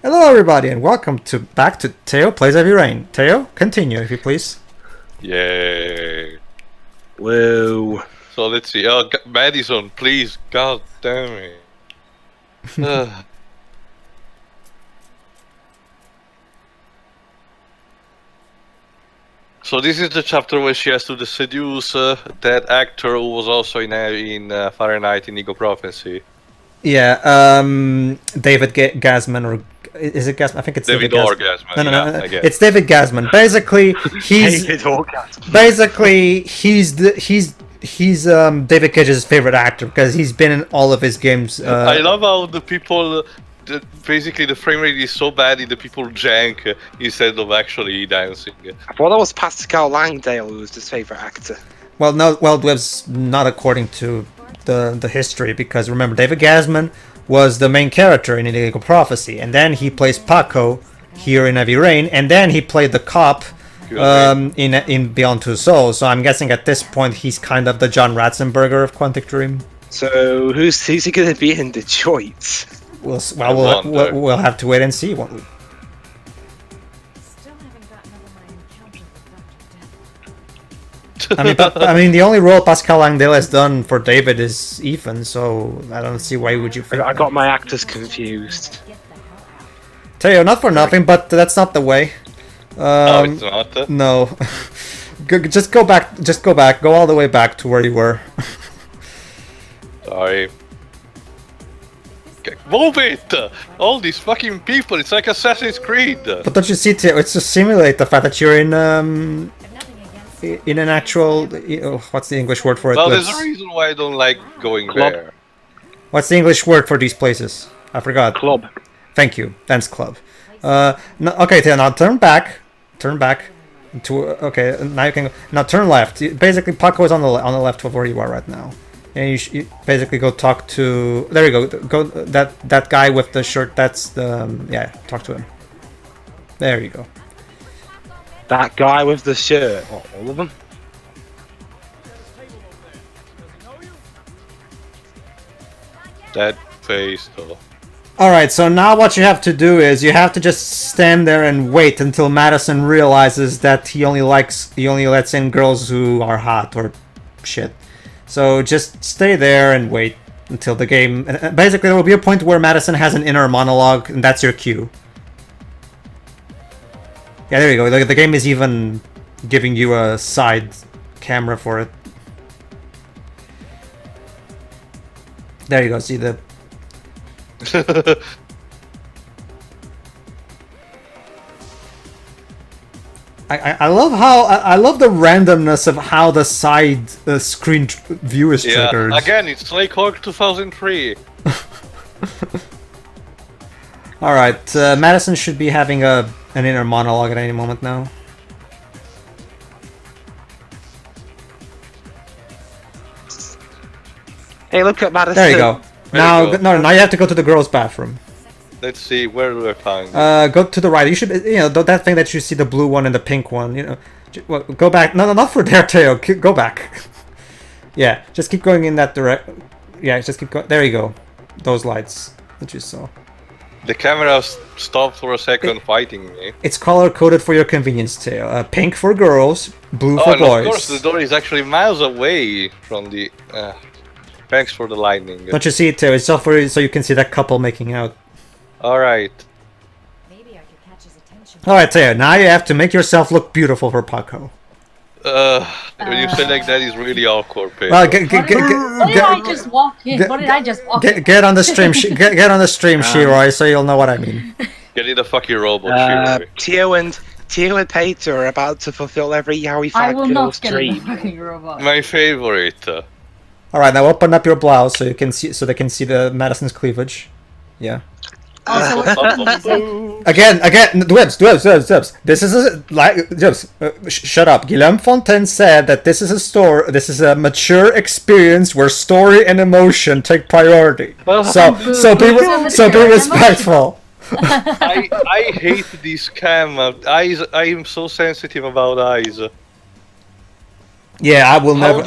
Hello, everybody, and welcome back to Teo Plays Heavy Rain. Teo, continue, if you please. Yay. Whoa. So let's see. Oh, Madison, please. God damn it. So this is the chapter where she has to seduce that actor who was also in Fahrenheit Indigo Prophecy. Yeah, David Gasman, or is it Gasman? I think it's David Orgasman. No, it's David Gasman. Basically, he's David Orgasman. Basically he's David Cage's favorite actor because he's been in all of his games. I love how the people. Basically, the frame rate is so bad that the people jank instead of actually dancing. I thought that was Pascal Langdale who was his favourite actor. Well, no, well, it was not according to the history, because remember, David Gasman was the main character in Illegal Prophecy, and then he plays Paco here in Heavy Rain, and then he played the cop in Beyond Two Souls. So I'm guessing at this point he's kind of the John Ratzenberger of Quantic Dream. So who's he going to be in Detroit? We'll have to wait and see. I mean, the only role Pascal Langdale has done for David is Ethan, so I don't see why would you. I got my actors confused. Teo, not for nothing, but that's not the way. No, it's not. No, just go back. Just go back. Go all the way back to where you were. Sorry. Move it! All these fucking people, it's like Assassin's Creed! But don't you see, Teo, it's to simulate the fact that you're in an actual... what's the English word for it? Well, there's a reason why I don't like going there. What's the English word for these places? I forgot. Club. Thank you. Dance club. No, okay, Teo, now turn back. Turn back. Okay, now you can go. Now turn left. Basically, Paco is on the left of where you are right now. And you basically go talk to... There you go. Go that guy with the shirt. That's the... yeah, talk to him. There you go. That guy with the shirt. Oh, all of them? That face, though. Alright, so now what you have to do is you have to just stand there and wait until Madison realizes that he only lets in girls who are hot or shit. So just stay there and wait until the game... Basically, there will be a point where Madison has an inner monologue, and that's your cue. Yeah, there you go. The game is even giving you a side camera for it. There you go. See the... I love the randomness of how the side screen view is triggered. Again, it's like Hawk 2003. All right, Madison should be having an inner monologue at any moment now. Hey, look at Madison. There you go. Now you have to go to the girls' bathroom. Let's see, where do I find it? Go to the right. You should, that thing that you see, the blue one and the pink one. Go back. No, not for there, Teo. Go back. Yeah, just keep going in that direction. Yeah, just keep going. There you go. Those lights that you saw. The camera stopped for a second fighting me. It's color coded for your convenience, Teo. Pink for girls, blue for boys. Of course, the door is actually miles away from the. Thanks for the lightning. Don't you see it, Teo? It's just so you can see that couple making out. Alright. Maybe I could catch his attention. Alright, Teo, now you have to make yourself look beautiful for Paco. When you say like that, it's really awkward, Pedro. Well, What did I just walk in? What did I just walk in? Get on the stream, get on the stream, Shiroi, so you'll know what I mean. Get in the fucking robot, Shiroi. Teo and Peter are about to fulfill every yaoi I fag will girl's not get in the dream. fucking robot. My favorite. Alright, now open up your blouse so you can see, so they can see the Madison's cleavage. Yeah. Also, Again, Dwebs. This is a shut up. Guillaume Fontaine said that this is a mature experience where story and emotion take priority. So be respectful. I hate this cam. Eyes. I am so sensitive about eyes. Yeah, I will never.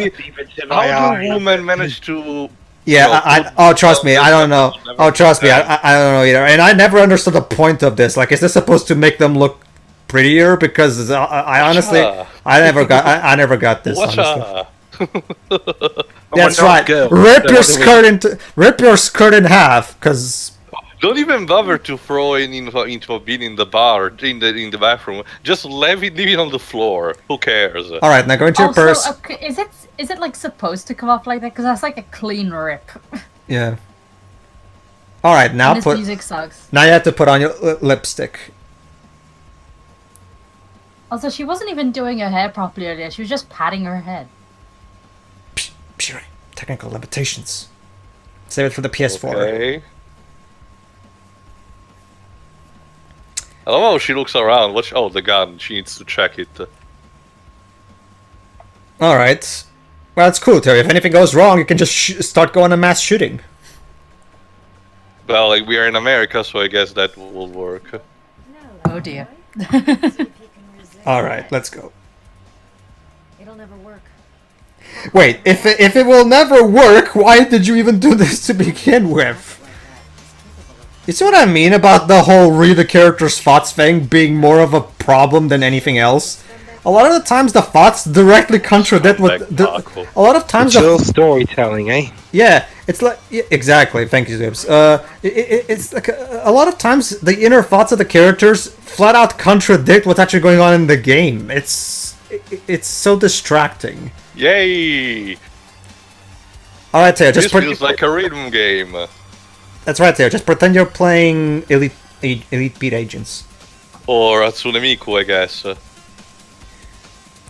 How do women manage to Oh, trust me, I don't know. Oh, trust me, I don't know either. And I never understood the point of this. Like, is this supposed to make them look prettier? Because I honestly, I never got this. Honestly. That's right. Rip your skirt in half, because. Don't even bother to throw it into a bin in the bar, in the bathroom. Just leave it on the floor. Who cares? All right, now go into your purse. Okay, is it like supposed to come off like that? Because that's like a clean rip. Yeah. All right, now this music sucks. Now you have to put on your lipstick. Also, she wasn't even doing her hair properly earlier. She was just patting her head. Pure technical limitations. Save it for the PS4. Okay. I don't know how she looks around. Oh, the gun. She needs to check it. Alright. Well, it's cool, Terry. If anything goes wrong, you can just start going to mass shooting. Well, like, we are in America, so I guess that will work. Oh dear. Alright, let's go. It'll never work. Wait, if it will never work, why did you even do this to begin with? You see what I mean about the whole read the character's thoughts thing being more of a problem than anything else? A lot of the times the thoughts directly contradict what a lot of times it's real storytelling, eh? Yeah, it's like exactly. Thank you, Zibs. It's like a lot of times the inner thoughts of the characters flat out contradict what's actually going on in the game. It's so distracting. Yay! All right, Taylor. This feels like a rhythm game. That's right, Taylor. Just pretend you're playing Elite Beat Agents. Or Hatsune Miku, I guess.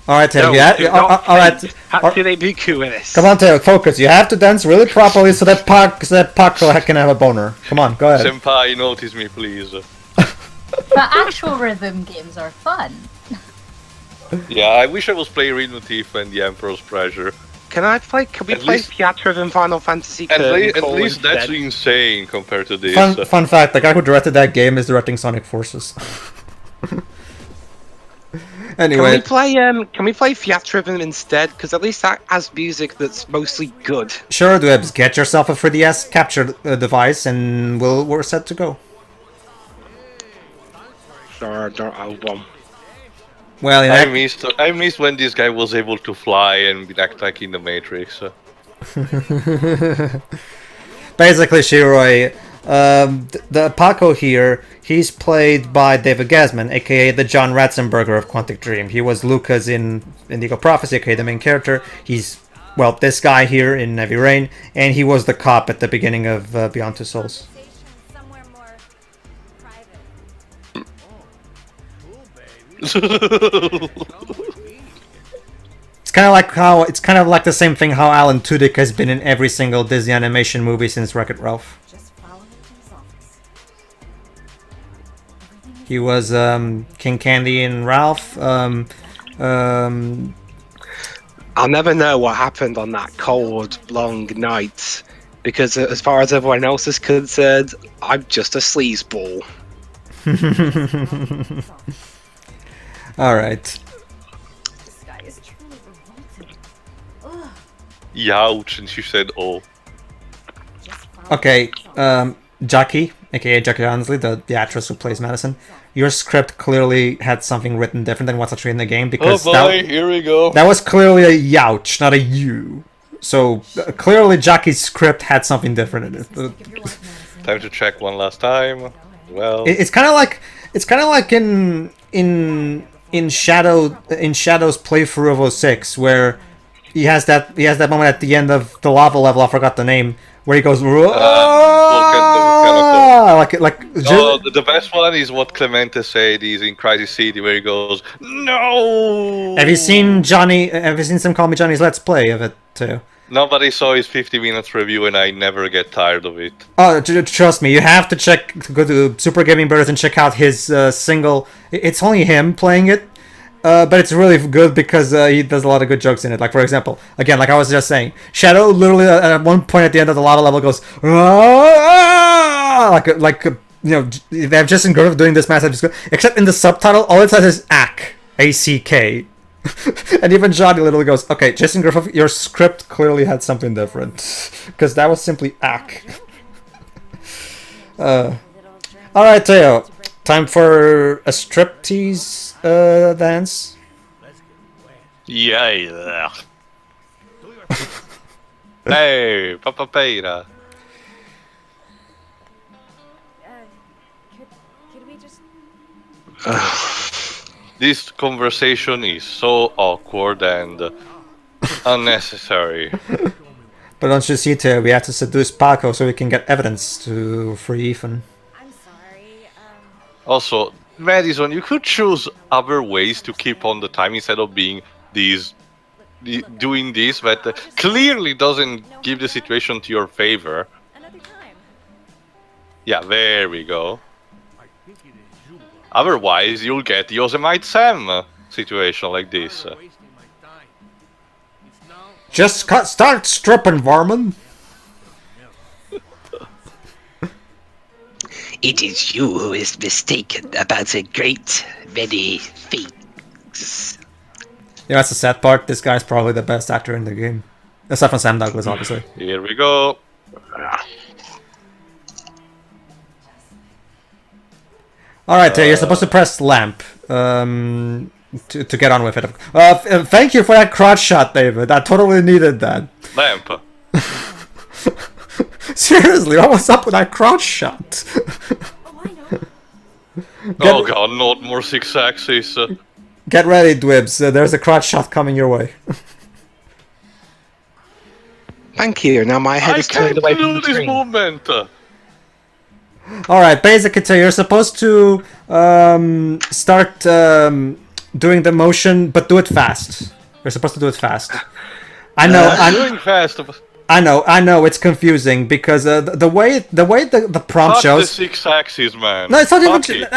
Alright, Taylor. Alright. Hatsune Miku in this. Come on, Taylor. Focus. You have to dance really properly so that Paco can have a boner. Come on, go ahead. Senpai, notice me, please. But actual rhythm games are fun. Yeah, I wish I was playing Rhythm Thief and the Emperor's Treasure. Can we play Theatre than Final Fantasy? At least that's insane compared to this. Fun fact: the guy who directed that game is directing Sonic Forces. Anyway, can we play Theatre instead? Because at least that has music that's mostly good. Sure, Dwebs. Get yourself a 3DS capture device, and we're set to go. Sure, don't hold on. Well, I missed when this guy was able to fly and act like in the Matrix. Basically, Shiroi, the Paco here, he's played by David Gasman, aka the John Ratzenberger of Quantic Dream. He was Lucas in Indigo Prophecy, aka the main character. He's, well, this guy here in Heavy Rain, and he was the cop at the beginning of Beyond Two Souls. It's kind of like the same thing how Alan Tudyk has been in every single Disney animation movie since Wreck-It Ralph. He was King Candy in Ralph. I'll never know what happened on that cold, long night, because as far as everyone else is concerned, I'm just a sleazeball. Alright. Youch, and she said, oh. Okay, Jackie, aka Jackie Ansley, the actress who plays Madison, your script clearly had something written different than what's actually in the game, because here we go. That was clearly a youch, not a you. So clearly Jackie's script had something different in it. Time to check one last time. Well, it's kind of like in Shadow's playthrough of 06, where he has that moment at the end of the lava level, I forgot the name, where he goes the best one is what Clemente said is in Crisis City, where he goes, no. Have you seen some Call Me Johnny's Let's Play of it too? Nobody saw his 50 minutes review, and I never get tired of it. Oh, trust me, you have to go to Super Gaming Brothers and check out his single. It's only him playing it, but it's really good because he does a lot of good jokes in it. Like, for example, again, like I was just saying, Shadow literally at one point at the end of the lava level goes, like they've just been good of doing this massive, except in the subtitle, all it says is ACK, ACK. And even Johnny literally goes, okay, Jason Griffith, your script clearly had something different. Because that was simply ack. Alright, Teo. Time for a striptease dance. Yeah. Hey, Papa Peira. Could we just... This conversation is so awkward and unnecessary. But don't you see, Teo, we have to seduce Paco so we can get evidence to free Ethan. I'm sorry. Also, Madison, you could choose other ways to keep on the time instead of being doing this, but clearly doesn't give the situation to your favor. Another time. Yeah, there we go. Otherwise, you'll get the Yosemite Sam situation like this. Just start stripping, Varman. It is you who is mistaken about a great many things. Yeah, that's the sad part. This guy's probably the best actor in the game. Aside from Sam Douglas, obviously. Here we go. Alright, you're supposed to press lamp to get on with it. Thank you for that crotch shot, David. I totally needed that. Lamp. Seriously, what was up with that crotch shot? Oh, I know. Oh god, not more 6 axis. Get ready, Dwibs. There's a crotch shot coming your way. Thank you. Now my head I is turned can't away from do the this screen. movement. Alright, basically, so you're supposed to start doing the motion, but do it fast. You're supposed to do it fast. I know, I'm doing fast. I know, it's confusing because the way the prompt Fuck shows. the 6 axis, man. No, it's not even. Fuck it.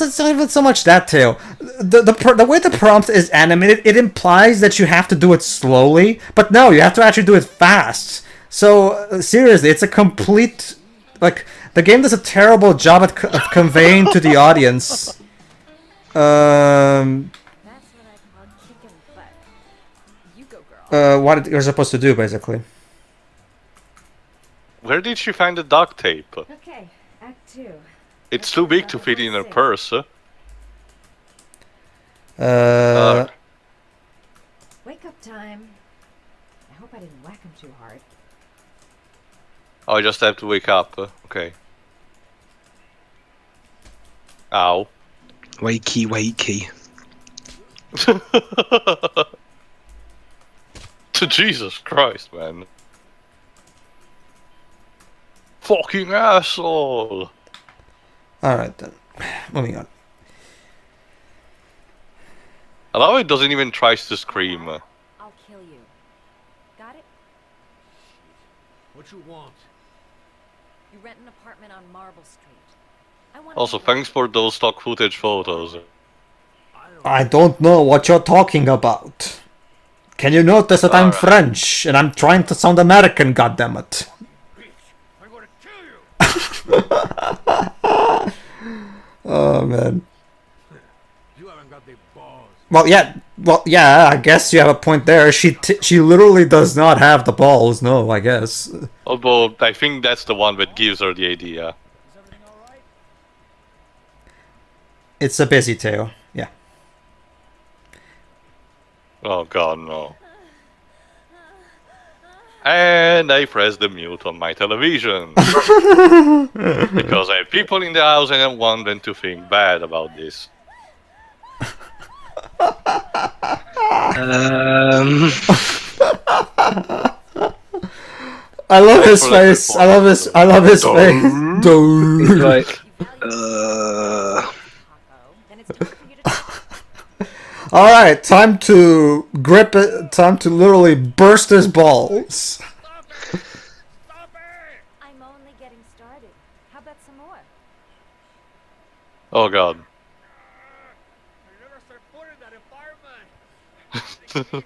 It's not even so much that, Tail. The way the prompt is animated, it implies that you have to do it slowly, but no, you have to actually do it fast. So seriously, it's a complete the game does a terrible job of conveying to the audience. That's what I call kicking butt. You go, girl. What you're supposed to do, basically. Where did she find the duct tape? Okay, Act 2. It's too big to fit in her purse. Wake up time. I hope I didn't whack him too hard. Oh, I just have to wake up. Okay. Ow. Wakey, wakey. To Jesus Christ, man. Fucking asshole. Alright then. Moving on. I love it doesn't even try to scream. I'll kill you. Got it? What you want? You rent an apartment on Marble Street. I want Also, thanks for those stock footage photos. I don't know what you're talking about. Can you notice that I'm Alright. French and I'm trying to sound American, goddammit? I'm gonna kill you! Oh man. You haven't got the balls. Well, yeah. I guess you have a point there. She literally does not have the balls. No, I guess. Although, I think that's the one that gives her the idea. It's a busy tale. Yeah. Oh god, no. And I pressed the mute on my television. Because I have people in the house and I want them to think bad about this. I love his face. I love his face. Dude. Like, Then it's time for you to All right, time to grip it. Time to literally burst his balls. I'm only getting started. How about some more? Oh god. You never start putting that environment.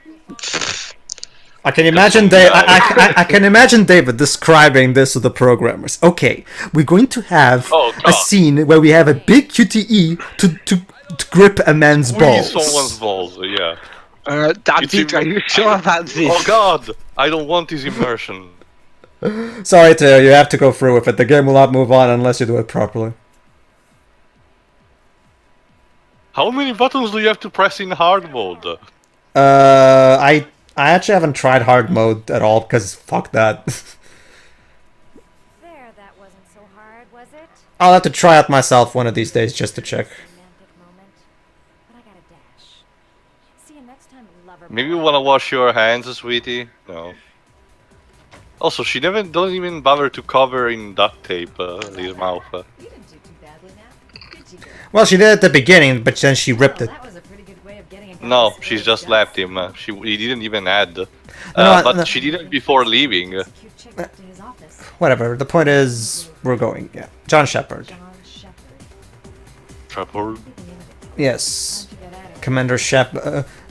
I can imagine I can imagine David describing this to the programmers. Okay, we're going to have Oh, a God. scene where we have a big QTE to grip a man's Squeeze balls. someone's balls, yeah. That's it. Are you sure that's it? Oh god! I don't want this immersion. Sorry, Teo, you have to go through with it. The game will not move on unless you do it properly. How many buttons do you have to press in hard mode? I actually haven't tried hard mode at all because fuck that. There, that wasn't so hard, was it? I'll have to try it myself one of these days just to check. Romantic moment. But I gotta dash. See you next time, lover. Maybe you wanna wash your hands, sweetie? No. Also, she never doesn't even bother to cover in duct tape his mouth. You didn't do too badly now, did you? Well, she did at the beginning, but then she ripped it. That was a pretty good way of getting a guy No, to she say just yes. left him. He didn't even add. No, But she did it before leaving. Cute chick up to his office. Whatever, the point is, we're going, yeah. John Shepard. John Shepherd. Trouble. Yes. Don't you get at it.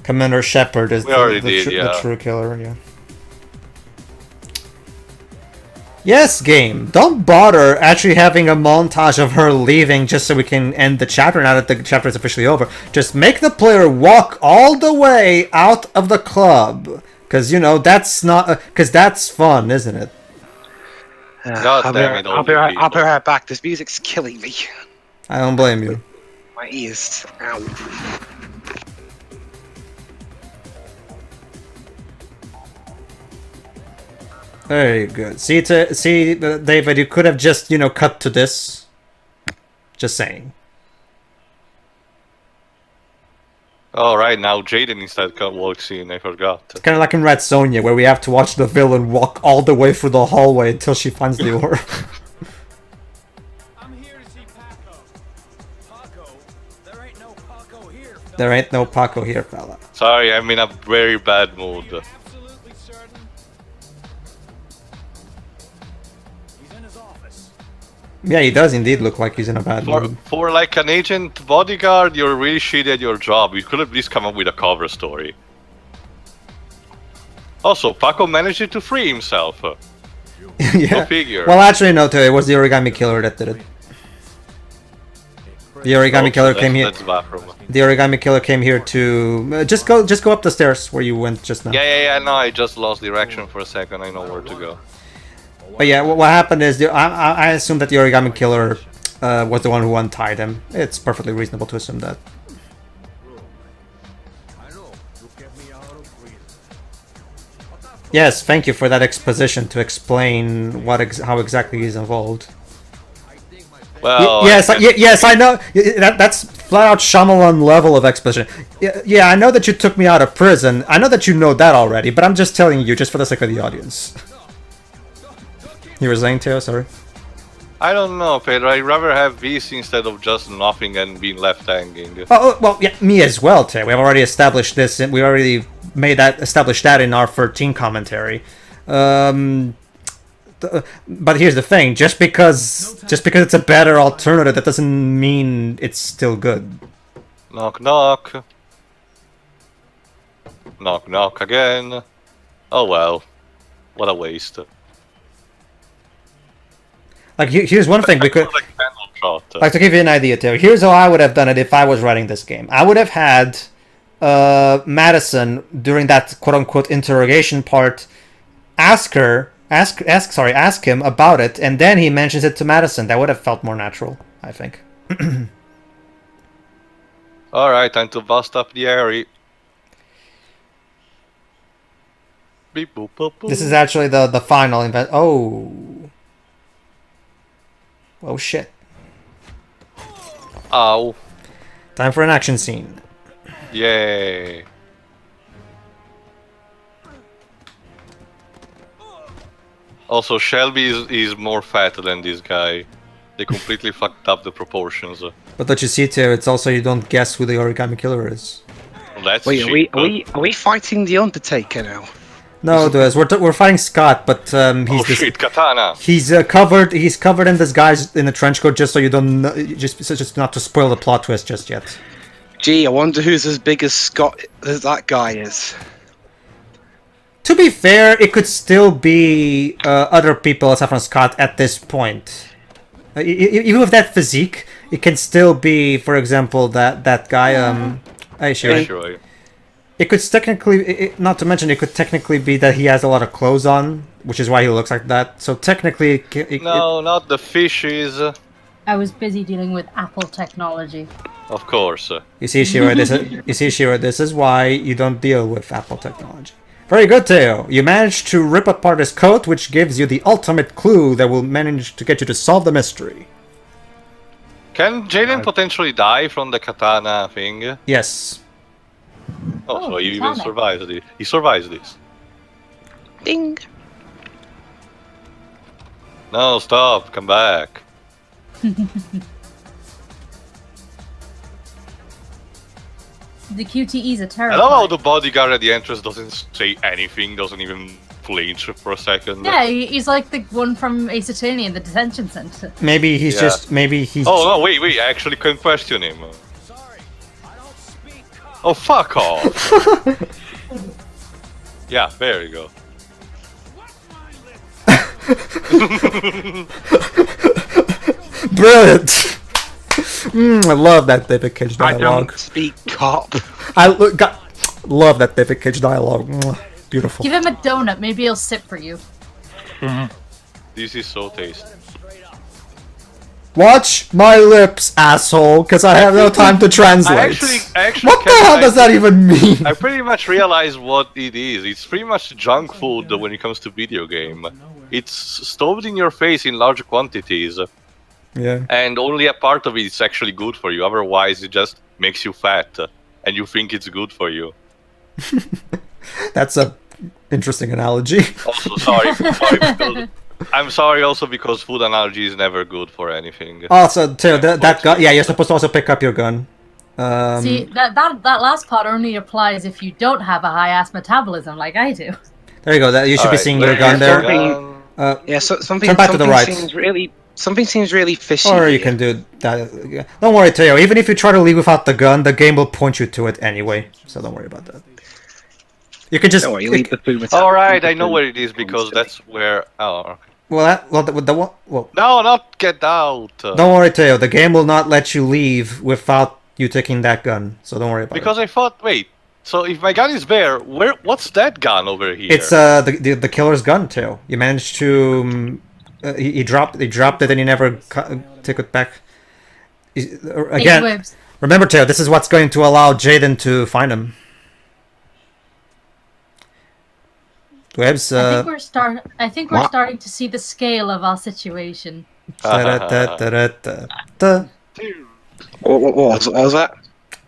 Commander Shepard is We already did, the yeah. true killer, yeah. Yes, game. Don't bother actually having a montage of her leaving just so we can end the chapter now that the chapter is officially over. Just make the player walk all the way out of the club. Because, you know, that's not... Because that's fun, isn't it? God I'll damn it, I'll be right back. This music's killing me. I don't blame you. My ears. Ow. Very good. See, David, you could have just, you know, cut to this. Just saying. Alright, now Jaden instead walks in, I forgot. It's kind of like in Red Sonja, where we have to watch the villain walk all the way through the hallway until she finds the orb. I'm here to see Paco. Paco? There ain't no Paco here. fella. There ain't no Paco here, fella. Sorry, I'm in a very bad mood. Absolutely certain. He's in his office. Yeah, he does indeed look like he's in a bad mood. For like an agent bodyguard, you're really shitty at your job. You could at least come up with a cover story. Also, Paco managed to free himself. Go Yeah. figure. Well, actually, no, it was the origami killer that did it. The origami killer came here. That's bathroom. The origami killer came here to just go up the stairs where you went just now. Yeah, no, I just lost direction for a second. I know where to go. But yeah, what happened is I assume that the origami killer was the one who untied him. It's perfectly reasonable to assume that. I know. You kept me out of prison. Yes, thank you for that exposition to explain how exactly he's involved. Well, Yes, I know. That's flat out Shyamalan level of exposition. Yeah, I know that you took me out of prison. I know that you know that already, but I'm just telling you, just for the sake of the audience. You were saying, Teo? Sorry. I don't know, Pedro. I'd rather have this instead of just nothing and being left hanging. Oh, well, yeah, me as well, Teo. We've already established this, and we already established that in our 13 commentary. But here's the thing: just because it's a better alternative, that doesn't mean it's still good. Knock, knock. Knock, knock again. Oh well. What a waste. Like, here's one thing we could... Like candle shot. Like, to give you an idea, Teo, here's how I would have done it if I was writing this game. I would have had Madison, during that quote-unquote interrogation part, ask him about it, and then he mentions it to Madison. That would have felt more natural, I think. Alright, time to bust up the area. Beep boop boop boop. This is actually the final event. Oh shit. Ow. Time for an action scene. Yay. Also, Shelby is more fat than this guy. They completely fucked up the proportions. But don't you see, Teo, it's also you don't guess who the origami killer is. That's Wait, cheap. are we fighting the Undertaker now? No, Duez, we're fighting Scott, but Oh shit, katana! he's covered in disguise in a trench coat just so you don't know, just not to spoil the plot twist just yet. Gee, I wonder who's as big as Scott as that guy is. To be fair, it could still be other people aside from Scott at this point. Even with that physique, it can still be, for example, that guy. Hey, Sure. sure. It could technically, not to mention, it could technically be that he has a lot of clothes on, which is why he looks like that. So technically, No, not the fishes. I was busy dealing with Apple technology. Of course. you see, Shira, this is why you don't deal with Apple technology. Very good, Theo. You managed to rip apart his coat, which gives you the ultimate clue that will manage to get you to solve the mystery. Can Jaden potentially die from the katana thing? Yes. Oh, so Oh, he even katana. survives it. He survives this. Ding. No, stop. Come back. The QTEs are I terrible. love how the bodyguard at the entrance doesn't say anything, doesn't even flinch for a second. Yeah, he's like the one from Ace Attorney in the detention center. Maybe he's Yeah. just. Maybe he's. Oh, no, wait, I actually can question him. Sorry, I don't speak cop. Oh, fuck off. Yeah, there you go. Brilliant. I love that David Cage I dialogue. don't speak cop. Love that David Cage dialogue. Beautiful. Give him a donut, maybe he'll sit for you. This is so tasty. Watch my lips, asshole, because I have no time to translate. I actually What the hell does that even mean? I pretty much realize what it is. It's pretty much junk food when it comes to video game. It's stoved in your face in large quantities, Yeah. and only a part of it is actually good for you. Otherwise, it just makes you fat, and you think it's good for you. That's a interesting analogy. Also, sorry because, I'm sorry also because food analogy is never good for anything. Also, too, that gun. Yeah, you're supposed to also pick up your gun. See, that last part only applies if you don't have a high ass metabolism like I do. There you go. You should be Alright, seeing your where's gun there. gun? Uh, Yeah, so something. Turn back to the something right. Something seems really fishy. or you here. can do that. Yeah. Don't worry, Teo. Even if you try to leave without the gun, the game will point you to it anyway. So don't worry about that. You can just. Don't worry, you leave the food metal- Alright, I know where it is because that's where. Oh, okay. Well, No, not get out. don't worry, Teo. The game will not let you leave without you taking that gun. So don't worry about Because it. I thought, wait. So if my gun is there, what's that gun over here? It's the killer's gun, Teo. You managed to. He dropped it and he never took it back. Again, Webs. remember, Teo. This is what's going to allow Jaden to find him. Webs. I think we're What? starting to see the scale of our situation. Da-da-da-da-da-da. What was that?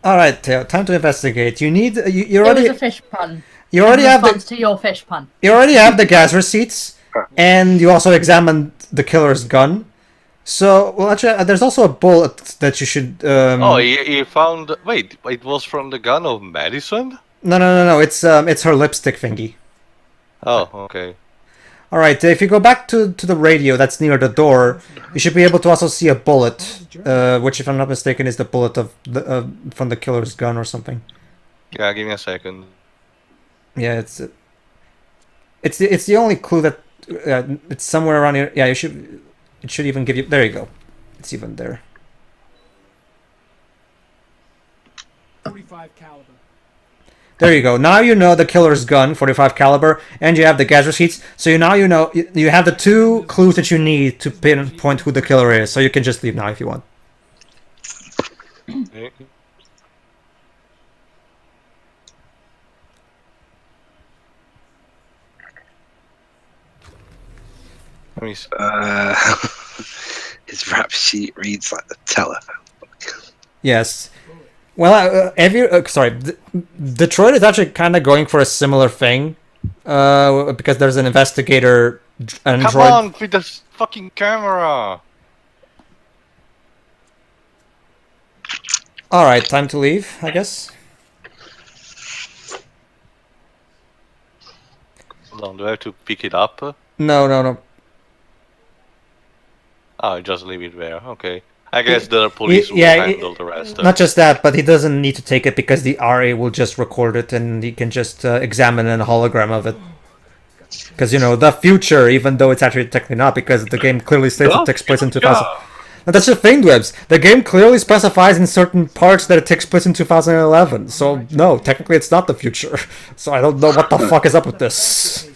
All right, Teo. Time to investigate. You need. You It was already. a fish pun. You already in have response the. to your fish pun. You already have the gas receipts, and you also examined the killer's gun. So, well, actually, there's also a bullet that you should. Oh, he found. Wait, it was from the gun of Madison? No. It's her lipstick thingy. Oh, okay. All right. If you go back to the radio that's near the door, you should be able to also see a bullet, which, if I'm not mistaken, is the bullet of the from the killer's gun or something. Yeah, give me a second. Yeah, it's the only clue that it's somewhere around here. Yeah, it should even give you. There you go. It's even there. 45 caliber. There you go. Now you know the killer's gun, 45 caliber, and you have the gas receipts. So you know you have the two clues that you need to pinpoint who the killer is. So you can just leave now if you want. Okay. Let me see. His rap sheet reads like the telephone. Yes. Well, sorry, Detroit is actually kind of going for a similar thing, because there's an investigator android. Come on with the fucking camera! All right, time to leave, I guess. Hold on, do I have to pick it up? No. Oh, just leave it there. Okay. I guess the police will yeah, handle the rest. Not just that, but he doesn't need to take it because the RA will just record it and he can just examine a hologram of it. Because, the future, even though it's actually technically not, because the game clearly states it takes place in 2000. And that's the thing, Dwebs. The game clearly specifies in certain parts that it takes place in 2011. So, no, technically it's not the future. So I don't know what the fuck is up with this.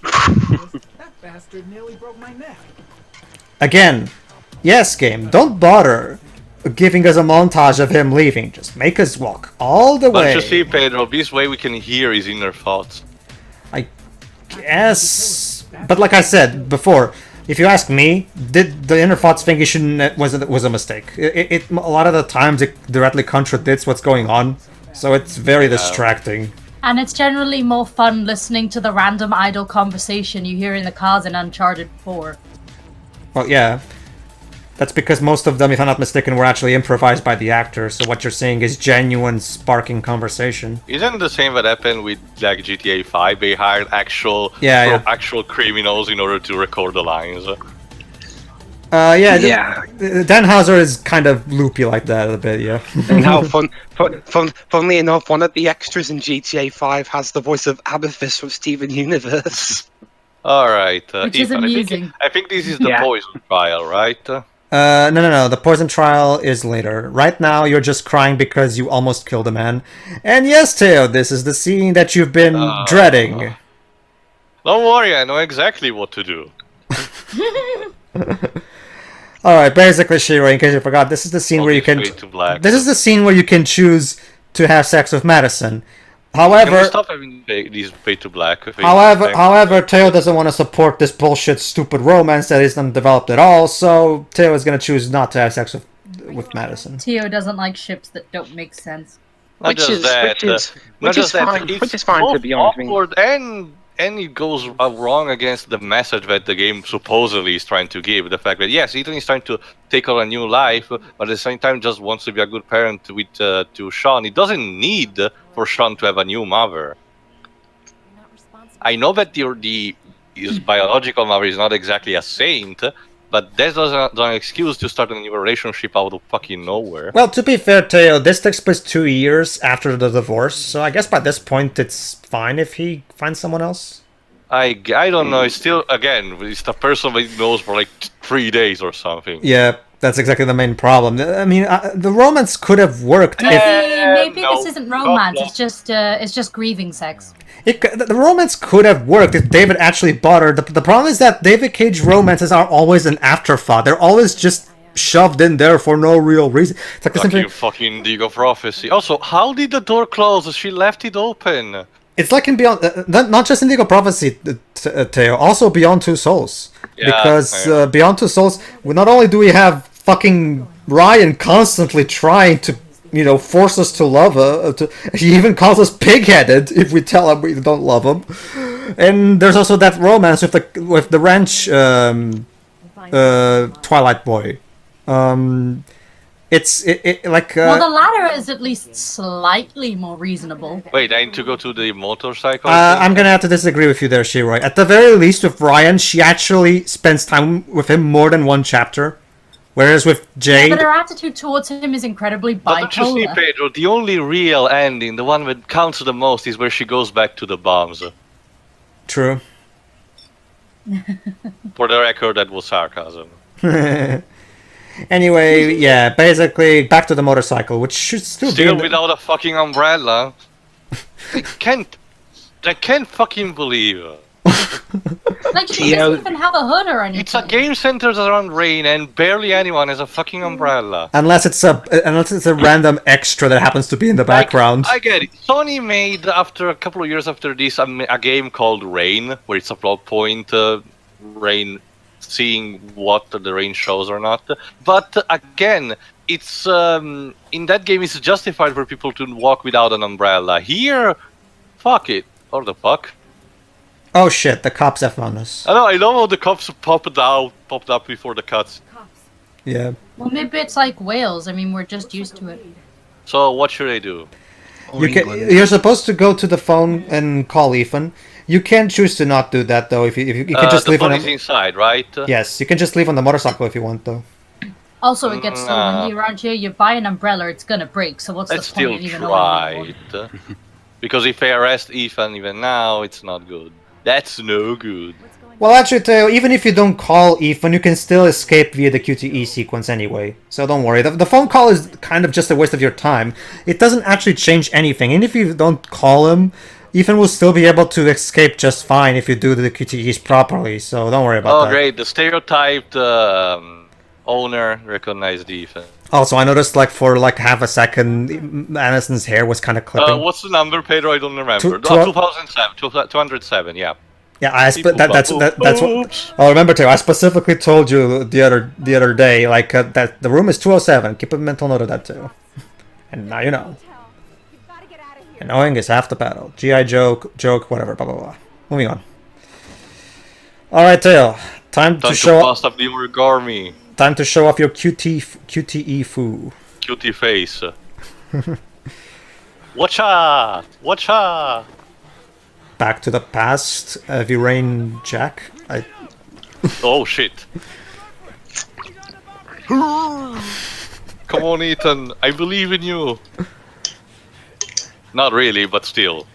That bastard nearly broke my neck. Again, yes, game, don't bother giving us a montage of him leaving. Just make us walk all the way. But you see, Pedro, this way we can hear his inner thoughts. I guess, but like I said before, if you ask me, did the inner thoughts thing was a mistake. A lot of the times it directly contradicts what's going on, so it's very distracting. And it's generally more fun listening to the random idle conversation you hear in the cars in Uncharted 4. Well, yeah. That's because most of them, if I'm not mistaken, were actually improvised by the actors, so what you're seeing is genuine, sparking conversation. Isn't it the same that happened with like GTA 5? They hired actual criminals in order to record the lines. Yeah. Dan Houser is kind of loopy like that a bit, yeah. And how funnily enough, one of the extras in GTA 5 has the voice of Amethyst from Steven Universe. Alright, Which is Ethan, amusing. I think this is the poison trial, right? No. The poison trial is later. Right now, you're just crying because you almost killed a man. And yes, Teo, this is the scene that you've been dreading. Don't worry, I know exactly what to do. Alright, basically, Shiro, in case you forgot, this is the scene where you can... This is the scene where you can choose to have sex with Madison. However, can we stop having these fade to black? However, Teo doesn't want to support this bullshit, stupid romance that isn't developed at all, so Teo is going to choose not to have sex with Madison. Teo doesn't like ships that don't make sense. Which is fine, to be honest. Awkward and it goes wrong against the message that the game supposedly is trying to give. The fact that, yes, Ethan is trying to take on a new life, but at the same time just wants to be a good parent to Sean. He doesn't need for Sean to have a new mother. I know that his biological mother is not exactly a saint, but that doesn't an excuse to start a new relationship out of fucking nowhere. Well, to be fair, Teo, this takes place 2 years after the divorce, so I guess by this point it's fine if he finds someone else. I don't know. It's still, again, it's the person that he knows for like 3 days or something. Yeah, that's exactly the main problem. I mean, the romance could have worked if... Maybe this isn't romance, it's just grieving sex. The romance could have worked if David actually bothered. The problem is that David Cage romances are always an afterthought. They're always just shoved in there for no real reason. It's like you fucking Indigo Prophecy. Also, how did the door close? She left it open. It's like in Beyond, not just Indigo Prophecy, Teo, also Beyond Two Souls. Yeah, because Beyond Two Souls, not only do we have fucking Ryan constantly trying to, force us to love her. He even calls us pig-headed if we tell him we don't love him. And there's also that romance with the ranch Twilight boy. It's like. Well, the latter is at least slightly more reasonable. Wait, I need to go to the motorcycle. I'm gonna have to disagree with you there, Shiroi. At the very least, with Ryan, she actually spends time with him more than one chapter. Whereas with Jade... But her attitude towards him is incredibly bipolar. But don't you see, Pedro, the only real ending, the one that counts the most, is where she goes back to the bombs. True. For the record, that was sarcasm. Anyway, yeah, basically, back to the motorcycle, which should still be... without a fucking umbrella. I can't fucking believe it. Like, she doesn't even have a hood or anything. It's a game centered around rain, and barely anyone has a fucking umbrella. Unless it's a random extra that happens to be in the background. I get it. Sony made, after a couple of years after this, a game called Rain, where it's a plot point, rain, seeing what the rain shows or not. But again, it's in that game it's justified for people to walk without an umbrella. Here, fuck it. Or the fuck. Oh shit, the cops have found us. I love how the cops popped up before the cuts. Yeah. Well, maybe it's like Wales. I mean, we're just used to it. So what should I do? You're supposed to go to the phone and call Ethan. You can choose to not do that though. If you can just leave the on phone is inside, right? Yes, you can just leave on the motorcycle if you want though. Also, it gets so windy around here. You buy an umbrella, it's gonna break. So what's Let's the point still even try it. Because if I arrest Ethan even now, it's not good. That's no good. What's going Well, actually, Teo, even if you don't call Ethan, you can still escape via the QTE sequence anyway. So don't worry. The phone call is kind of just a waste of your time. It doesn't actually change anything. And if you don't call him, Ethan will still be able to escape just fine if you do the QTEs properly. So don't worry about that. Oh, great. The stereotyped owner recognized Ethan. Also, I noticed for half a second, Madison's hair was kind of clipping. What's the number, Pedro? I don't remember. 2007. 207, yeah. Yeah, that's what. Oh, remember too. I specifically told you the other day, that the room is 207. Keep a mental note of that too. And now you know. And knowing is half the battle. GI joke, whatever. Blah blah blah. Moving on. All right, Teo. Time to show bust up the origami. Time to show off your QTE foo. Cutie face. Watcha! Watcha! Back to the past, V-Rain Jack. Oh shit. Come on, Ethan. I believe in you. Not really, but still.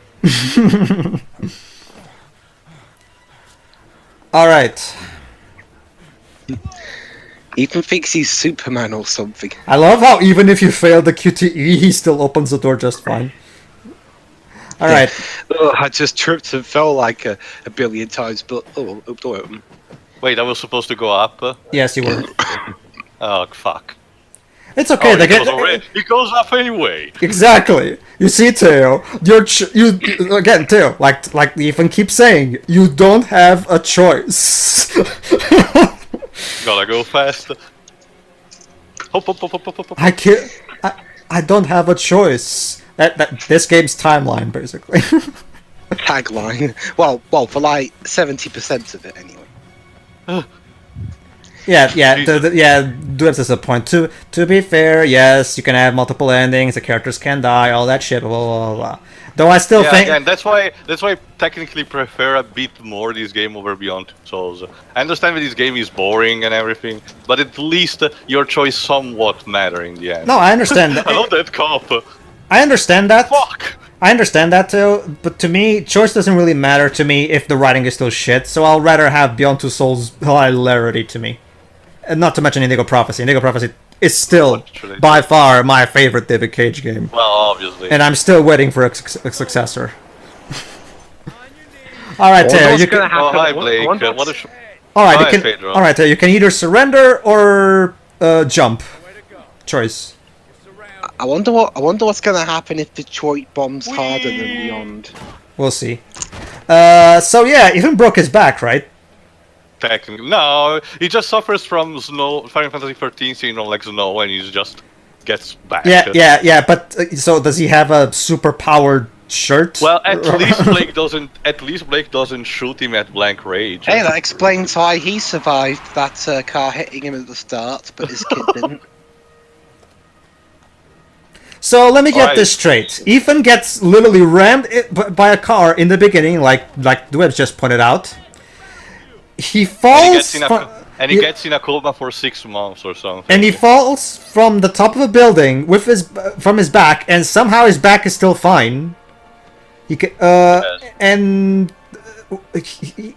Alright. Ethan thinks he's Superman or something. I love how even if you fail the QTE, he still opens the door just fine. Alright. I just tripped and fell like a billion times, but door open. Wait, I was supposed to go up? Yes, you were. Oh, fuck. It's okay. It goes up anyway. Exactly. You see, Teo, you again, Teo, like Ethan keeps saying, you don't have a choice. Gotta go fast. Hop, hop, hop, hop, hop, hop. I can't. I don't have a choice. That this game's timeline, basically. Tagline. Well, for like 70% of it anyway. Yeah. Duets is a point. To be fair, yes, you can have multiple endings. The characters can die. All that shit. Blah blah blah. Though I still think. Yeah, and that's why I technically prefer a bit more this game over Beyond Two Souls. I understand that this game is boring and everything, but at least your choice somewhat matter in the end. No, I understand. I love that cop. I understand that. Fuck. I understand that too, but to me, choice doesn't really matter to me if the writing is still shit. So I'll rather have Beyond Two Souls hilarity to me, and not to mention Indigo Prophecy. Indigo Prophecy is still by far my favorite David Cage game. Well, obviously. And I'm still waiting for a successor. All right, Taylor. You can. Oh, hi, Blake. All right, you can. All right, Taylor. You can either surrender or jump. Choice. I wonder what's gonna happen if Detroit bombs harder than Beyond. We'll see. So yeah, Ethan broke his back, right? Technically, no. He just suffers from Final Fantasy 13 syndrome, like Snow, and he just gets back. Yeah. But so does he have a super powered shirt? Well, at least Blake doesn't shoot him at blank range. Hey, that explains why he survived that car hitting him at the start, but his kid didn't. So let me get this straight. Ethan gets literally rammed by a car in the beginning, like Dwebs just pointed out. He falls. And he gets in a coma for 6 months or something. And he falls from the top of a building with from his back, and somehow his back is still fine. He can, and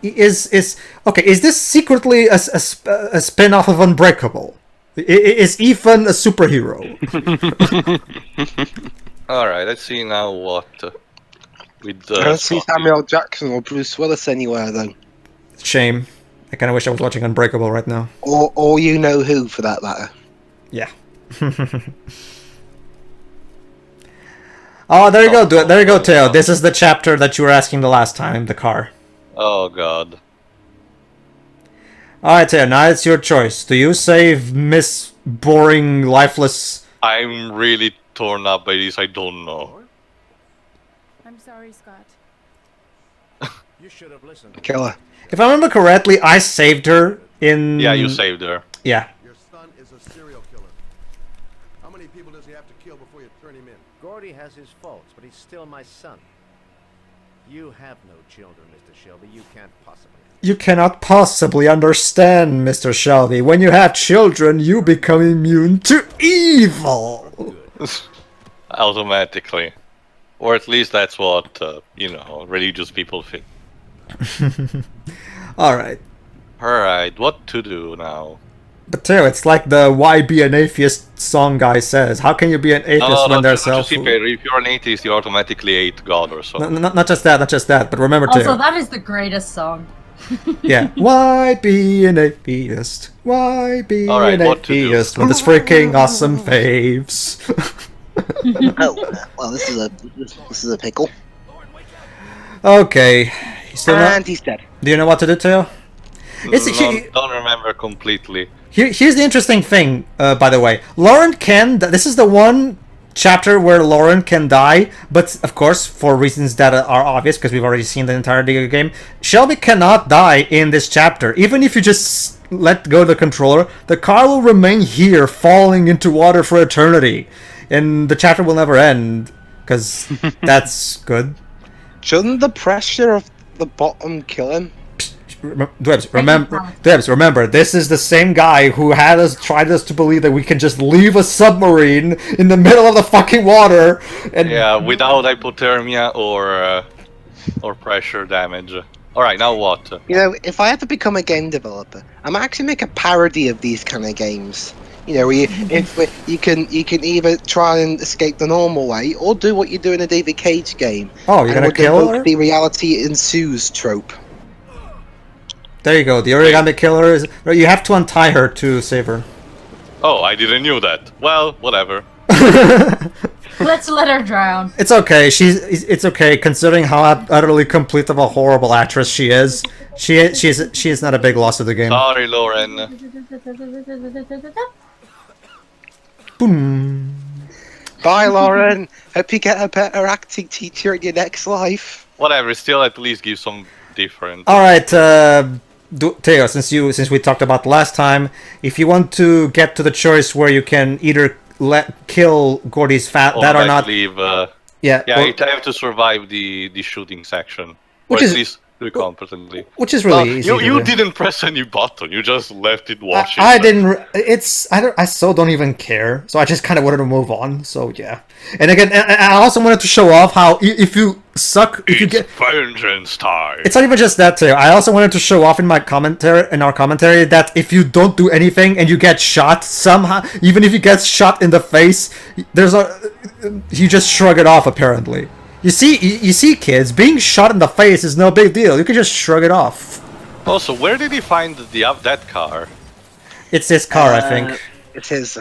is okay. Is this secretly a spin-off of Unbreakable? Is Ethan a superhero? Alright, let's see now what with I don't see Samuel Jackson or Bruce Willis anywhere though. Shame. I kind of wish I was watching Unbreakable right now. Or you know who, for that matter. Yeah. Oh, there you go. There you go, Teo. This is the chapter that you were asking the last time. The car. Oh God. Alright, Teo, now it's your choice. Do you save Miss Boring, Lifeless... I'm really torn up by this, I don't know. I'm sorry, Scott. You should have listened. Kill her. If I remember correctly, I saved her in... Yeah, you saved her. Yeah. Your son is a serial killer. How many people does he have to kill before you turn him in? Gordy has his faults, but he's still my son. You have no children, Mr. Shelby. You can't possibly. You cannot possibly understand, Mr. Shelby. When you have children, you become immune to evil. Automatically. Or at least that's what, religious people think. Alright. Alright, what to do now? But Theo, it's like the "Why be an atheist" song guy says. How can you be an atheist when there's just self-food? if you're an atheist, you automatically hate God or so. Not just that, but remember Also, Theo. that is the greatest song. Yeah. Why be an atheist? Why be Alright, an what to do? atheist with this freaking awesome faves? Well, this is a pickle. Okay. So now, And he's dead. do you know what to do, Theo? Don't remember completely. Here's the interesting thing, by the way. Lauren can... This is the one chapter where Lauren can die, but of course, for reasons that are obvious, because we've already seen the entirety of the game, Shelby cannot die in this chapter. Even if you just let go of the controller, the car will remain here, falling into water for eternity. And the chapter will never end, because that's good. Shouldn't the pressure of the bottom kill him? Dwebs, remember, this is the same guy who had us tried us to believe that we can just leave a submarine in the middle of the fucking water and Yeah, without hypothermia or pressure damage. Alright, now what? You know, if I ever become a game developer, I might actually make a parody of these kind of games. You know, where you can either try and escape the normal way, or do what you do in a David Cage game. Oh, you're gonna kill her? The reality ensues trope. There you go. The origami killer is. You have to untie her to save her. Oh, I didn't knew that. Well, whatever. Let's let her drown. It's okay. It's okay considering how utterly complete of a horrible actress she is. She is not a big loss of the game. Sorry, Lauren. Boom. Bye, Lauren. Hope you get a better acting teacher in your next life. Whatever, still at least give some different. All right, Theo. Since we talked about last time, if you want to get to the choice where you can either kill Gordy's fat that or not, leave. yeah, I have to survive the shooting section, Which or is- at least do it competently. which is really easy. You to do. didn't press any button. You just left it washing. I didn't. I still don't even care. So I just kind of wanted to move on. So yeah. And again, I also wanted to show off how if you suck, if you get. vengeance time. It's not even just that too. I also wanted to show off in our commentary, that if you don't do anything and you get shot somehow, even if you get shot in the face, you just shrug it off. Apparently, you see, kids, being shot in the face is no big deal. You can just shrug it off. Also, where did he find that car? It's this car, I think. It is.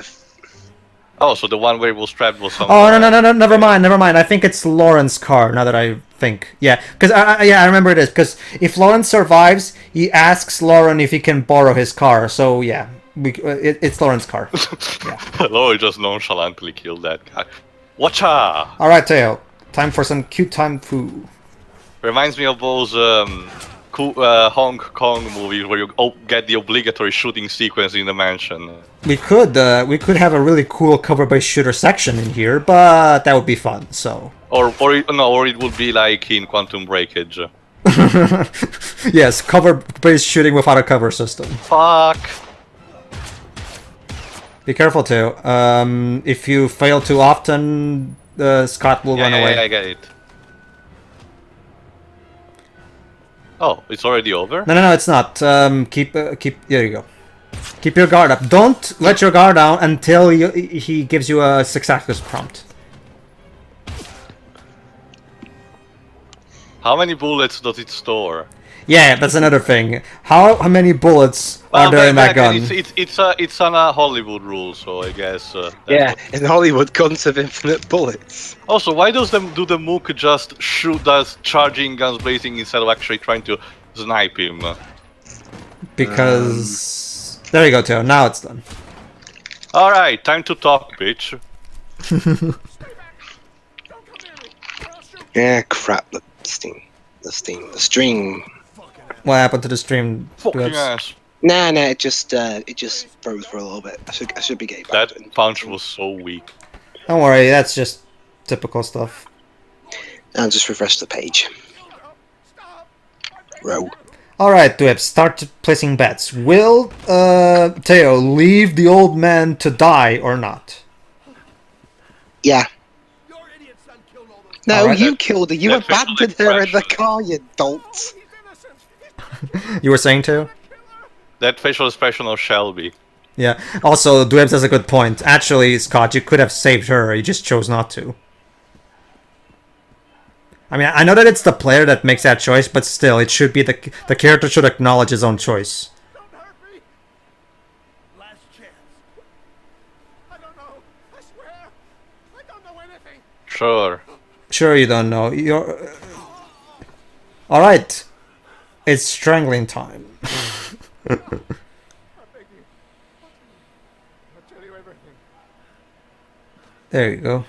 Oh, so the one where he was trapped was somewhere. Oh no! Never mind. I think it's Lauren's car. Now that I think, yeah, because I remember it is because if Lauren survives, he asks Lauren if he can borrow his car. So yeah, it's Lauren's car. Yeah. Hello, just nonchalantly killed that guy. Watcha! All right, Theo. Time for some cute time food. Reminds me of those Hong Kong movies where you get the obligatory shooting sequence in the mansion. We could have a really cool cover-based shooter section in here, but that would be fun. So. Or it would be like in Quantum Breakage. Yes, cover-based shooting without a cover system. Fuck. Be careful too. If you fail too often, Scott will run away. Yeah, I get it. Oh, it's already over? No, it's not. Keep. There you go. Keep your guard up. Don't let your guard down until he gives you a success prompt. How many bullets does it store? Yeah, that's another thing. How many bullets are there in that gun? It's on a Hollywood rule, so I guess. Yeah, in Hollywood, guns have infinite bullets. Also, why do the Mook just shoot us charging guns blazing instead of actually trying to snipe him? Because there you go, Theo. Now it's done. All right, time to talk, bitch. Yeah, crap. The stream. What happened to the stream? Fucking ass. Nah, it just froze for a little bit. I should be getting back. That punch was so weak. Don't worry, that's just typical stuff. I'll just refresh the page. Row. Alright, Dweb, start placing bets. Will Theo leave the old man to die or not? Yeah. No, Alright. you killed her. You Let's abandoned make her in the pressure. car, you dolt. You were saying too? That facial expression of Shelby. Yeah. Also, Dwebs has a good point. Actually, Scott, you could have saved her. You just chose not to. I mean, I know that it's the player that makes that choice, but still, it should be the character should acknowledge his own choice. Don't hurt me. Last chance. I don't know. I swear. I don't know anything. Sure. Sure, you don't know. You're. All right. It's strangling time. I beg you. I'll tell you everything. There you go.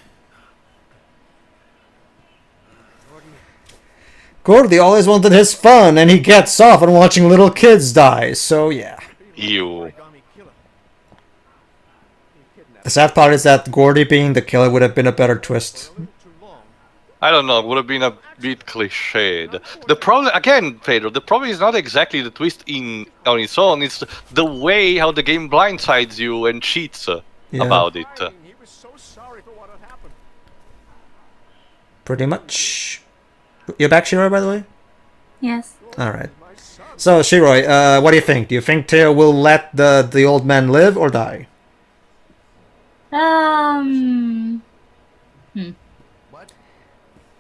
Gordy always wanted his fun, and he gets off on watching little kids die, so yeah. You. The sad part is that Gordy being the killer would have been a better twist. I don't know, it would have been a bit cliched. The problem, again, Pedro, the problem is not exactly the twist on its own, it's the way how the game blindsides you and cheats about it. He was so sorry for what had happened. Pretty much. You're back, Shiroi, by the way? Yes. Alright. So, Shiroi, what do you think? Do you think Teo will let the old man live or die?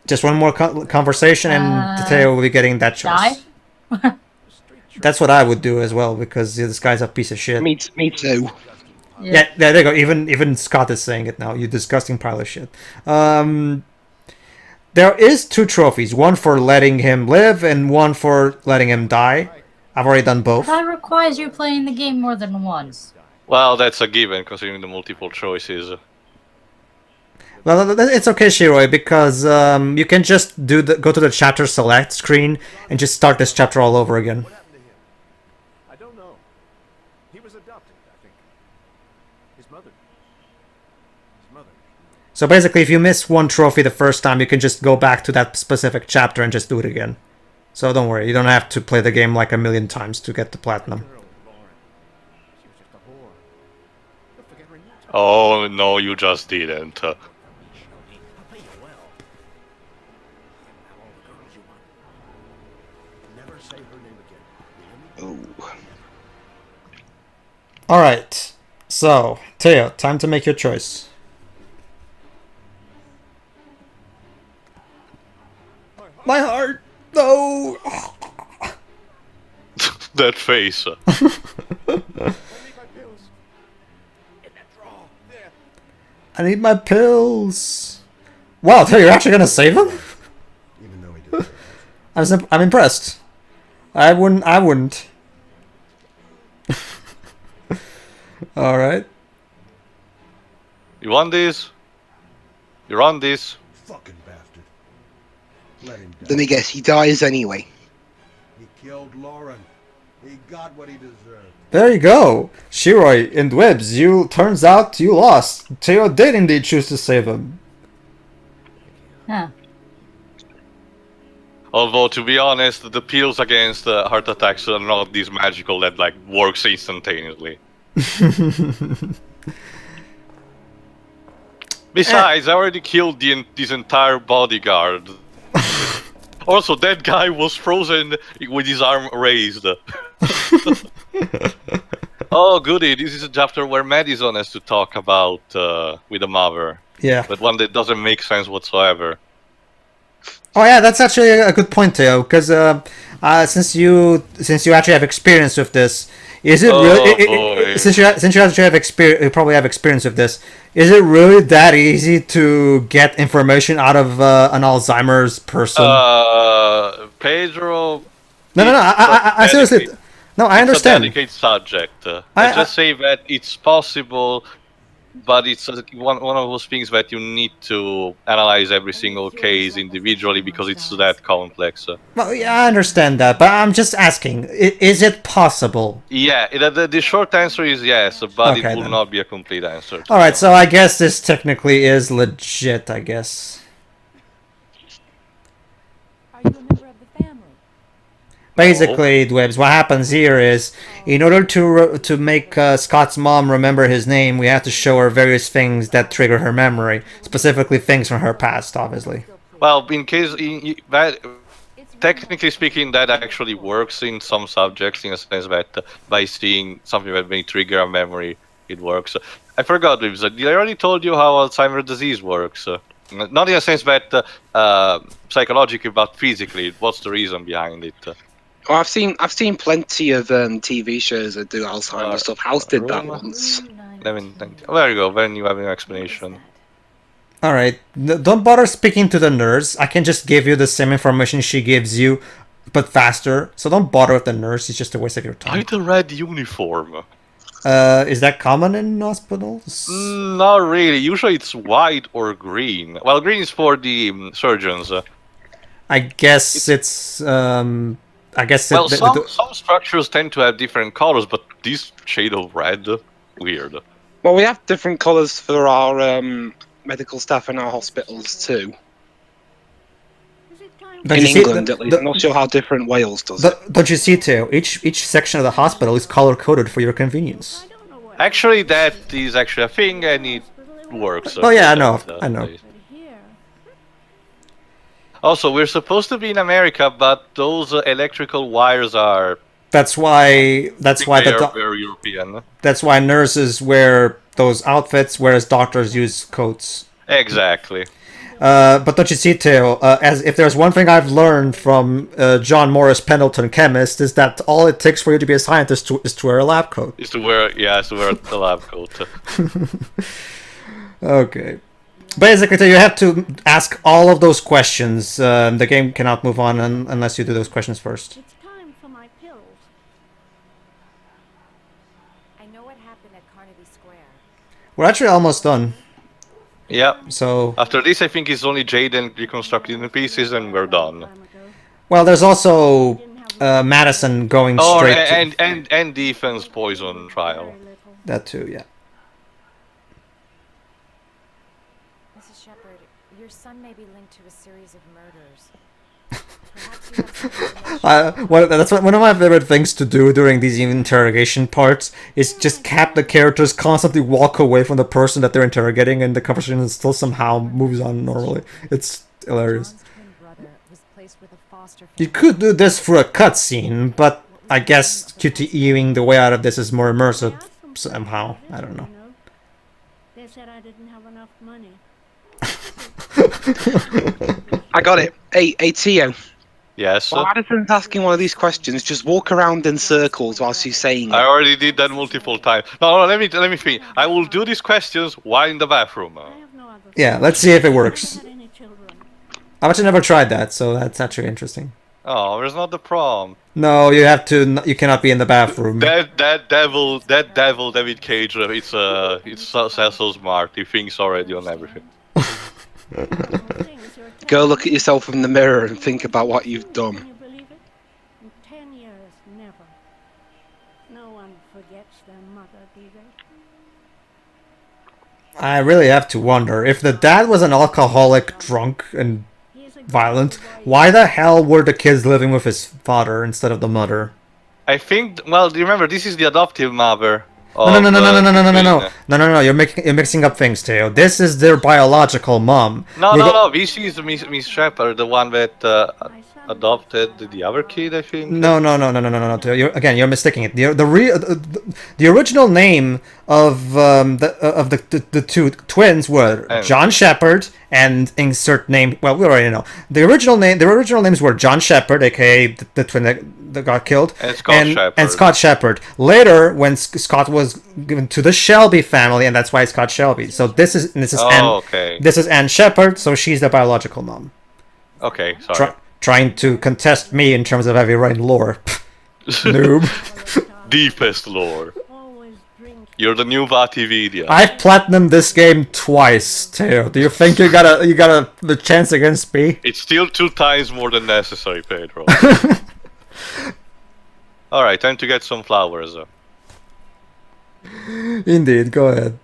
Just one more conversation and Teo will be getting that choice. Die? That's what I would do as well, because this guy's a piece of shit. Me too. Yeah, there you go. Even Scott is saying it now. You disgusting pile of shit. There is 2 trophies. One for letting him live and one for letting him die. I've already done both. That requires you playing the game more than once. Well, that's a given, considering the multiple choices. Well, it's okay, Shiroi, because you can just go to the chapter select screen and just start this chapter all over again. What happened to him? I don't know. He was adopted, I think. His mother. So basically, if you miss one trophy the first time, you can just go back to that specific chapter and just do it again. So don't worry, you don't have to play the game like a million times to get the platinum. Girl, Lauren. She was just a whore. You'll forget her in no time. Oh, no, you just didn't. I'll pay you well. Have all the girls you want. Never say her name again. You hear me? Oh. Alright, so, Teo, time to make your choice. My heart! No! That face. I need my pills. In that drawer. There. I need my pills! Wow, Teo, you're actually gonna save him? Even though he did. I'm impressed. I wouldn't. Alright. You want this? You want this? Fucking bastard. Let him die. Let me guess, he dies anyway. He killed Lauren. He got what he deserved. There you go! Shiroi and Wibbs, turns out you lost. Teo did indeed choose to save him. Huh. Although, to be honest, the pills against heart attacks are not this magical that, like, works instantaneously. Besides, I already killed this entire bodyguard. Also, that guy was frozen with his arm raised. Oh, goody, this is a chapter where Madison has to talk about with the mother. Yeah. But one that doesn't make sense whatsoever. Oh yeah, that's actually a good point, Teo, because since you actually have experience with this, is it really since you actually have experience, you probably have experience with this. Is it really that easy to get information out of an Alzheimer's person? Pedro. No. I seriously. No, I understand. It's a delicate subject. I just say that it's possible, but it's one of those things that you need to analyze every single case individually because it's that complex. Well, yeah, I understand that, but I'm just asking: is it possible? Yeah, the short answer is yes, but Okay, it will then. not be a complete answer. All right, so I guess this technically is legit. I guess. Are you a member of the family? Basically, Dwebs, what happens here is, in order to make Scott's mom remember his name, we have to show her various things that trigger her memory, specifically things from her past, obviously. Well, in case that technically speaking, that actually works in some subjects in a sense that by seeing something that may trigger a memory, it works. I forgot, Liz, I already told you how Alzheimer's disease works. Not in a sense that psychologically, but physically. What's the reason behind it? Oh, I've seen plenty of TV shows that do Alzheimer's stuff. House did that Roma? once. There you go. Then you have an explanation. Alright, don't bother speaking to the nurse. I can just give you the same information she gives you, but faster. So don't bother with the nurse, it's just a waste of your time. Why the red uniform? Is that common in hospitals? Not really. Usually it's white or green. Well, green is for the surgeons. I guess it's I guess well, some structures tend to have different colors, but this shade of red, weird. Well, we have different colours for our medical staff in our hospitals too. Don't in you see England, at least. I'm not sure how different Wales does it. Don't you see, Theo? Each section of the hospital is color-coded for your convenience. Actually, that is actually a thing, and it works. Oh yeah, I know. Also, we're supposed to be in America, but those electrical wires are... That's why very European. That's why nurses wear those outfits, whereas doctors use coats. Exactly. But don't you see, Theo? As if there's one thing I've learned from John Morris Pendleton, chemist, is that all it takes for you to be a scientist is to wear a lab coat. Is to wear the lab coat. Okay. Basically, Theo, you have to ask all of those questions. The game cannot move on unless you do those questions first. It's time for my pills. I know what happened at Carnegie Square. We're actually almost done. Yeah. So after this, I think it's only Jaden reconstructed the pieces, and we're done. Well, there's also Madison going straight. And defense poison trial. That too, yeah. Mrs. Shepard, your son may be linked to a series of murders. Perhaps you have some information. That's one of my favorite things to do during these interrogation parts is just have the characters constantly walk away from the person that they're interrogating, and the conversation still somehow moves on normally. It's hilarious. John's twin brother was placed with a foster You could do this for a cutscene, but I guess QTEing the way out of this is more immersive somehow. I don't know. They said I didn't have enough money. I got it. Hey, Theo. Yes. While Madison's asking one of these questions, just walk around in circles while she's saying I it. already did that multiple times. No, let me think. I will do these questions while in the bathroom. I have no other Yeah, let's see if it works. had any children. I've actually never tried that, so that's actually interesting. Oh, there's not the problem. No, you have to. You cannot be in the bathroom. That devil, David Cage. It's so smart. He thinks already on everything. Go look at yourself in the mirror and think about what you've done. Can you believe it? In 10 years, never. No one forgets their mother, do they? I really have to wonder if the dad was an alcoholic, drunk, and violent. Why the hell were the kids living with his father instead of the mother? I think. Well, remember, this is the adoptive mother. No. You're mixing up things, Theo. This is their biological mom. No. This is Miss Shepard, the one that adopted the other kid, I think. No. Theo. You're mistaking it. The original name of the two twins were John Shepard and insert name. Well, we already know the original name. Their original names were John Shepard, aka the twin that got killed, and Scott Shepard. Later, when Scott was given to the Shelby family, and that's why it's called Shelby. So this is Anne Shepard. So she's the biological mom. Okay, sorry. Trying to contest me in terms of heavy rain lore. Noob. Deepest lore. You're the new Vatividia. I've platinumed this game twice, Theo. Do you think you got the chance against me? It's still 2 times more than necessary, Pedro. Alright, time to get some flowers. Indeed, go ahead.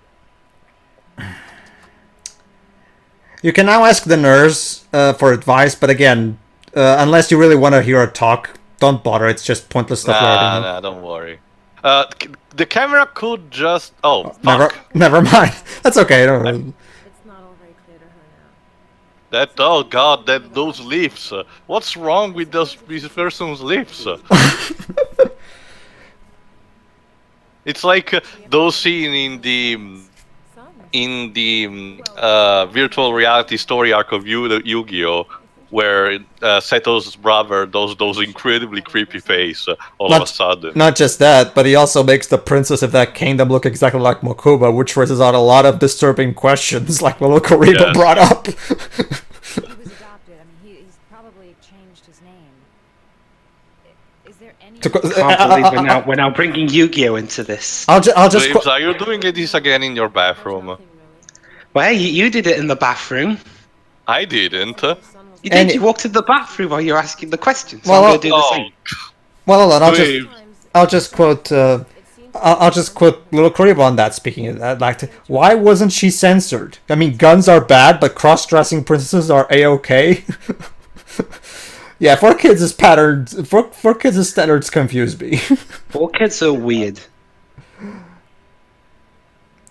You can now ask the nurse for advice, but again, unless you really want to hear her talk, don't bother. It's just pointless stuff. Nah, don't worry. The camera could just... Oh, fuck. Never mind. That's okay. It's not all very clear to her Oh god, those lips. What's wrong with this person's lips? It's like those seen in the virtual reality story arc of Yu-Gi-Oh, where Seto's brother does those incredibly creepy face all of a sudden. Not just that, but he also makes the princess of that kingdom look exactly like Mokuba, which raises out a lot of disturbing questions, like Lolo Kariba brought up. He was adopted. I mean, he's probably changed his name. Is there any... Can't believe we're now bringing Yu-Gi-Oh into this. I'll just James, are you doing this again in your bathroom? Well, hey, you did it in the bathroom. I didn't. You did. You walked in the bathroom while you were asking the questions. So Well, I'm going to do the same. Well, hold on. Please. I'll just quote. I'll just quote Little Kariba on that. Speaking of that, like, why wasn't she censored? I mean, guns are bad, but cross-dressing princesses are a-okay. Yeah, 4Kids' patterns. 4Kids' standards confuse me. 4Kids are weird.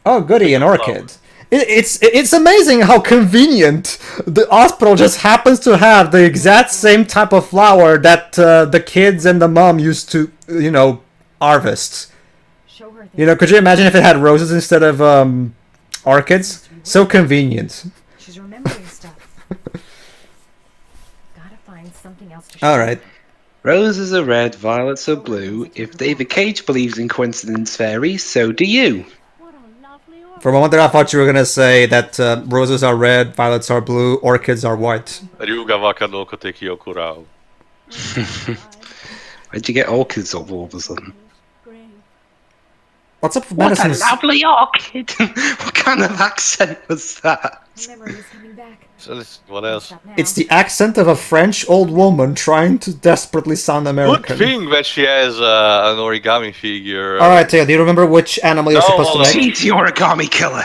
Oh, goody, an orchid. It's amazing how convenient the hospital just happens to have the exact same type of flower that the kids and the mom used to, harvest. Could you imagine if it had roses instead of orchids? So convenient. She's remembering stuff. Gotta find something else to show. All right. Roses are red, violets are blue. If David Cage believes in coincidence fairies, so do you. What a lovely orchid. For a moment there, I thought you were gonna say that roses are red, violets are blue, orchids are white. Ryuga waka no koteki o kurao. Where'd you get orchids all of a sudden? What's up with What a Madison's? lovely orchid! What kind of accent was that? My memory is coming back. So what else? Stop now. It's the accent of a French old woman trying to desperately sound Good American. thing that she has an origami figure. All right, Taylor, do you remember which animal you're No, supposed to hold on. make? She's the origami killer.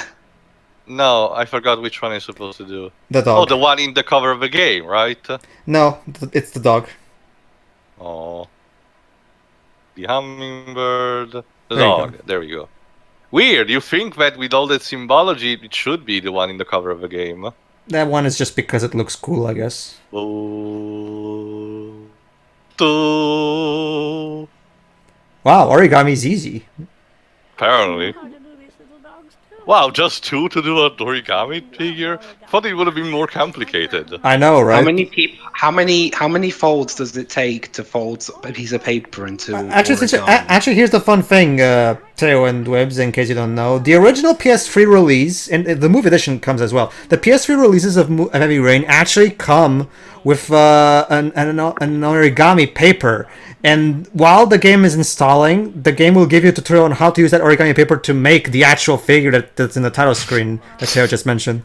No, I forgot which one I'm supposed to do. The Oh, dog. the one in the cover of the game, right? No, it's the dog. Oh. The hummingbird. The There you dog. go. There we go. Weird, you think that with all that symbology, it should be the one in the cover of the game. That one is just because it looks cool, I guess. Oh. Wow, origami's easy. Apparently. How to do these little dogs too. Wow, just two to do a origami figure? Thought it would have been more complicated. I know, right? How many folds does it take to fold a piece of paper into Actually, origami? here's the fun thing, Theo and Wibbs, in case you don't know. The original PS3 release, and the movie edition comes as well. The PS3 releases of Heavy Rain actually come with an origami paper. And while the game is installing, the game will give you a tutorial on how to use that origami paper to make the actual figure that's in the title screen that Theo just mentioned.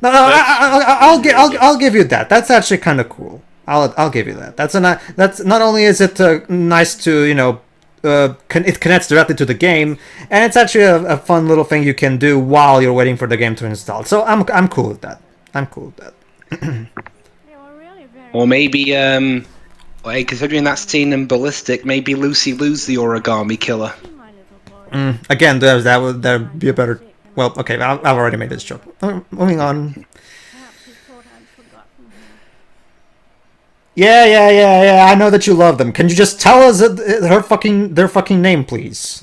No, I'll give you that. That's actually kind of cool. I'll give you that. That's not only is it nice to it connects directly to the game, and it's actually a fun little thing you can do while you're waiting for the game to install. So I'm cool with that. I'm cool with that. They were really very Or maybe considering that scene in Ballistic, maybe Lucy Lou's the origami killer. my little boy. Again, that'd be a better. Well, okay, I've already made this joke. Moving on. Perhaps he thought I'd forgotten him. Yeah. I know that you love them. Can you just tell us their fucking name, please?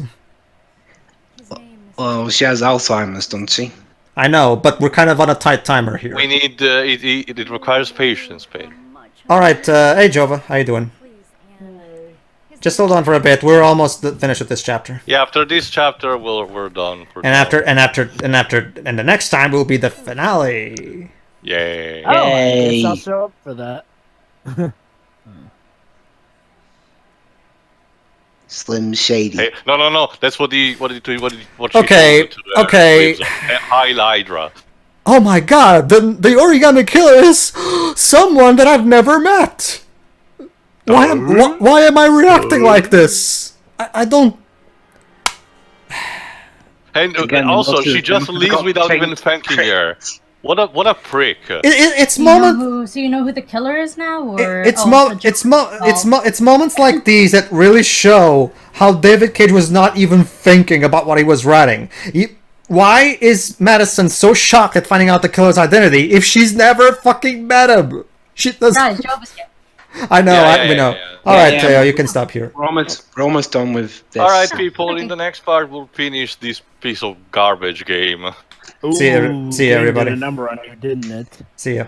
His name is... Well, she has Alzheimer's, doesn't she? I know, but we're kind of on a tight timer here. We need, it requires patience, Paige. Much All right, hey Jova, how you doing? Please, Anna. His Just hold on for a bit. We're almost finished with this chapter, Yeah, after this chapter, we're done. and the next time will be the finale. Yay. Oh, I Yay. guess I'll show up for that. Slim Shady. Hey, no. That's what she Okay, told to, okay. Waves. Heil Hydra. Oh my god, the origami killer is someone that I've never met. Why am I reacting like this? I don't. And Again, also, also, she just you leaves forgot without to even change thanking her. What a prick. It's Do you know moment. who the killer is now, or It's oh, it's moments like these that really show how David Cage was not even thinking about what he was writing. Why is Madison so shocked at finding out the killer's identity if she's never fucking met him? She does. Guys, job is good. I know. we know. All right, Yeah. Theo, you can stop here. We're almost done with this. All right, people. In the next part, we'll finish this piece of garbage game. See you, Game everybody. did a number on you, didn't it? See ya.